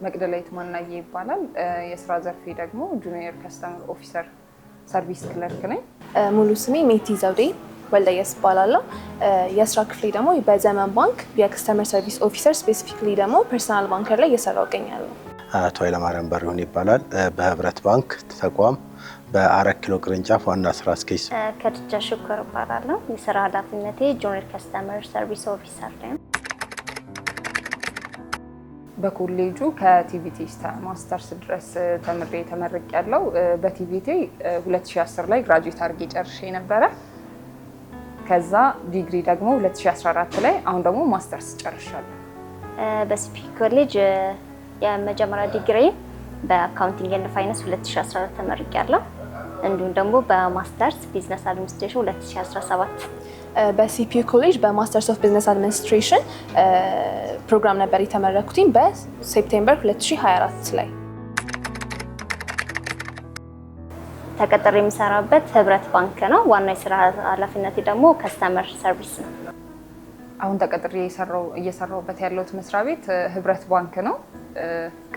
መቅደላዊት ማናዬ ይባላል። የስራ ዘርፌ ደግሞ ጁኒየር ከስተመር ኦፊሰር ሰርቪስ ክለርክ ነኝ። ሙሉ ስሜ ሜቲ ዘውዴ ወልደየስ እባላለሁ። የስራ ክፍሌ ደግሞ በዘመን ባንክ የከስተመር ሰርቪስ ኦፊሰር ስፔሲፊካሊ ደግሞ ፐርሰናል ባንከር ላይ እየሰራሁ እገኛለሁ። አቶ ኃይለማርያም በሪሁን ይባላል። በህብረት ባንክ ተቋም በ4 ኪሎ ቅርንጫፍ ዋና ስራ አስኪያጅ። ከድጃ ሽኩር እባላለሁ። የስራ ኃላፊነቴ ጁኒየር ከስተመር ሰርቪስ ኦፊሰር ነኝ። በኮሌጁ ከቲቪቲ እስከ ማስተርስ ድረስ ተመርቄያለሁ። በቲቪቲ 2010 ላይ ግራጁዌት አድርጌ ጨርሼ ነበረ። ከዛ ዲግሪ ደግሞ 2014 ላይ አሁን ደግሞ ማስተርስ ጨርሻለሁ። በሲፒ ኮሌጅ የመጀመሪያ ዲግሪ በአካውንቲንግ ኤንድ ፋይናንስ 2014 ተመርቄያለሁ። እንዲሁም ደግሞ በማስተርስ ቢዝነስ አድሚኒስትሬሽን 2017 በሲፒ ኮሌጅ በማስተርስ ኦፍ ቢዝነስ አድሚኒስትሬሽን ፕሮግራም ነበር የተመረኩትኝ በሴፕቴምበር 2024 ላይ። ተቀጥሬ የምሰራበት ህብረት ባንክ ነው። ዋና የስራ ኃላፊነቴ ደግሞ ከስተመር ሰርቪስ ነው። አሁን ተቀጥሬ እየሰራሁበት ያለሁት መስሪያ ቤት ህብረት ባንክ ነው።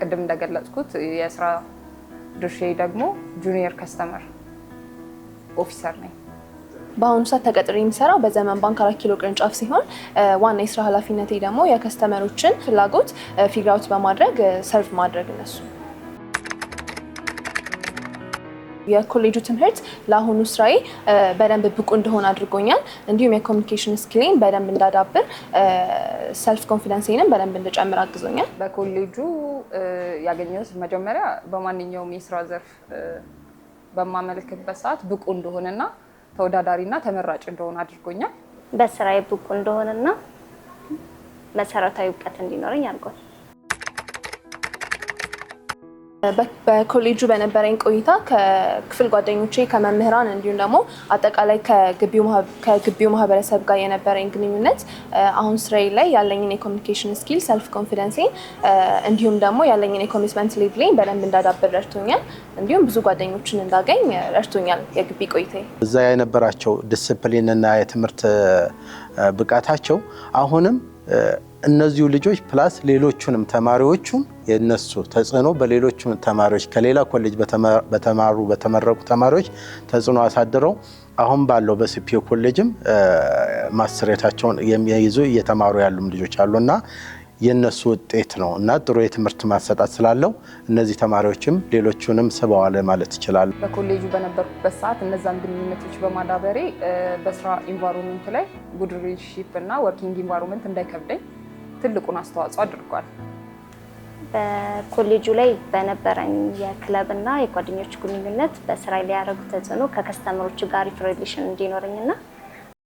ቅድም እንደገለጽኩት የስራ ድርሻዬ ደግሞ ጁኒየር ከስተመር ኦፊሰር ነኝ። በአሁኑ ሰዓት ተቀጥሬ የሚሰራው በዘመን ባንክ 4 ኪሎ ቅርንጫፍ ሲሆን ዋና የስራ ኃላፊነቴ ደግሞ የከስተመሮችን ፍላጎት ፊግር አውት በማድረግ ሰርቭ ማድረግ እነሱ። የኮሌጁ ትምህርት ለአሁኑ ስራዬ በደንብ ብቁ እንደሆነ አድርጎኛል። እንዲሁም የኮሚኒኬሽን ስኪሌን በደንብ እንዳዳብር ሰልፍ ኮንፊደንሴንም በደንብ እንድጨምር አግዞኛል። በኮሌጁ ያገኘሁት መጀመሪያ በማንኛውም የስራ ዘርፍ በማመልክበት ሰዓት ብቁ እንደሆነና ተወዳዳሪና ተመራጭ እንደሆነ አድርጎኛል። በስራዬ ብቁ እንደሆነና መሰረታዊ እውቀት እንዲኖረኝ አድርጓል። በኮሌጁ በነበረኝ ቆይታ ከክፍል ጓደኞቼ፣ ከመምህራን እንዲሁም ደግሞ አጠቃላይ ከግቢው ማህበረሰብ ጋር የነበረኝ ግንኙነት አሁን ስራዬ ላይ ያለኝን የኮሚኒኬሽን ስኪል ሰልፍ ኮንፊደንሴን እንዲሁም ደግሞ ያለኝን የኮሚትመንት ሌቭሌን በደንብ እንዳዳብር ረድቶኛል። እንዲሁም ብዙ ጓደኞችን እንዳገኝ ረድቶኛል የግቢ ቆይታዬ። እዛ የነበራቸው ዲስፕሊን እና የትምህርት ብቃታቸው አሁንም እነዚሁ ልጆች ፕላስ ሌሎቹንም ተማሪዎቹን የነሱ ተጽዕኖ በሌሎቹም ተማሪዎች ከሌላ ኮሌጅ በተመረቁ ተማሪዎች ተጽዕኖ አሳድረው አሁን ባለው በሲፒዩ ኮሌጅም ማስተሬታቸውን የሚይዙ እየተማሩ ያሉም ልጆች አሉና የነሱ ውጤት ነው እና ጥሩ የትምህርት ማሰጣት ስላለው እነዚህ ተማሪዎችም ሌሎቹንም ስበዋል ማለት ይችላል። በኮሌጁ በነበርኩበት ሰዓት እነዛን ግንኙነቶች በማዳበሬ በስራ ኢንቫይሮንመንት ላይ ጉድ ሪሌሽንሺፕ እና ወርኪንግ ኢንቫይሮንመንት እንዳይከብደኝ ትልቁን አስተዋጽኦ አድርጓል። በኮሌጁ ላይ በነበረኝ የክለብና የጓደኞች ግንኙነት በስራ ላይ ያደረጉት ተጽዕኖ ከከስተመሮች ጋር ሪሌሽን እንዲኖረኝና